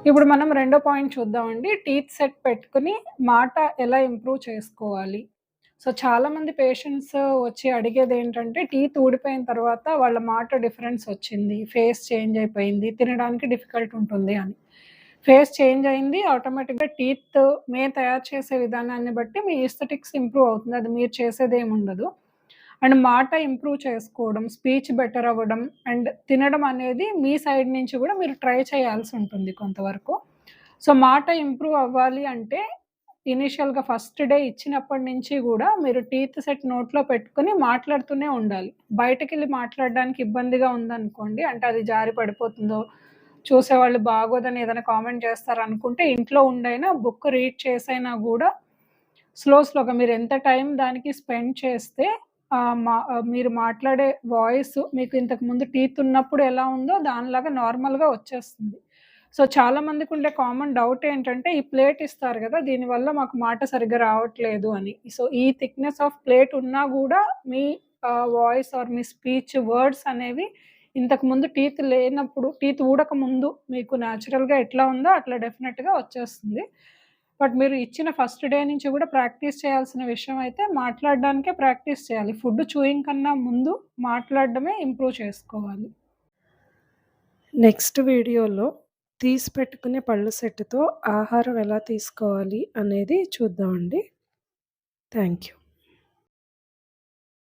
ఇప్పుడు మనం రెండో పాయింట్ చూద్దామండి. టీత్ సెట్ పెట్టుకొని మాట ఎలా ఇంప్రూవ్ చేసుకోవాలి. సో, చాలామంది పేషెంట్స్ వచ్చి అడిగేదేంటంటే, టీత్ ఊడిపోయిన తర్వాత వాళ్ళ మాట డిఫరెన్స్ వచ్చింది. ఫేస్ చేంజ్ అయిపోయింది. తినడానికి డిఫికల్ట్ ఉంటుంది అని. ఫేస్ చేంజ్ అయింది. ఆటోమేటిక్‌గా టీత్ తయారు చేసే విధానాన్ని బట్టి మీ ఎస్థెటిక్స్ ఇంప్రూవ్ అవుతుంది. అది మీరు చేసేదేముండదు. అండ్ మాట ఇంప్రూవ్ చేసుకోవడం, స్పీచ్ బెటర్ అవ్వడం అండ్ తినడం అనేది మీ సైడ్ నుంచి గూడా మీరు ట్రై చేయాల్సుంటుంది కొంతవరకు. సో, మాట ఇంప్రూవ్ అవ్వాలి అంటే ఇనీషియల్‌గా ఫస్ట్ డే ఇచ్చినప్పటి నుంచి గూడా మీరు టీత్ సెట్ నోట్లో పెట్టుకొని మాట్లాడుతూనే ఉండాలి. బయటకెళ్ళి మాట్లాడడానికి ఇబ్బందిగా ఉందనుకోండి, అంటే అది జారి పడిపోతుందో, చూసేవాళ్ళు బాగోదని ఏదైనా కామెంట్ చేస్తారనుకుంటే ఇంట్లో ఉండైనా బుక్ రీడ్ చేసైనా గూడా స్లోగా మీరెంత టైం దానికి స్పెండ్ చేస్తే మీరు మాట్లాడే వాయిస్ మీకు ఇంతకుముందు టీత్ ఉన్నప్పుడు ఎలా ఉందో దానిలాగా నార్మల్‌గా వచ్చేస్తుంది. సో, చాలామందికుండే కామన్ డౌట్ ఏంటంటే, ఈ ప్లేట్ ఇస్తారు గదా! దీనివల్ల మాకు మాట సరిగ్గా రావట్లేదు అని. సో, ఈ థిక్‌నెస్ ఆఫ్ ప్లేట్ ఉన్నా గూడా మీ వాయిస్ ఆర్ మీ స్పీచ్ వర్డ్స్ అనేవి ఇంతకుముందు టీత్ లేనప్పుడు, టీత్ ఊడకముందు మీకు నేచురల్‌గా ఎట్లా ఉందో అట్లా డెఫినెట్‌గా వచ్చేస్తుంది. బట్ మీరు ఇచ్చిన ఫస్ట్ డే నుంచి గూడా ప్రాక్టీస్ చేయాల్సిన విషయం అయితే మాట్లాడడానికే ప్రాక్టీస్ చేయాలి. ఫుడ్ చూయింగ్ కన్నా ముందు మాట్లాడడమే ఇంప్రూవ్ చేసుకోవాలి. నెక్స్ట్ వీడియోలో తీసి పెట్టుకునే పళ్ళ సెట్‌తో ఆహారం ఎలా తీసుకోవాలి అనేది చూద్దామండి. Thank you.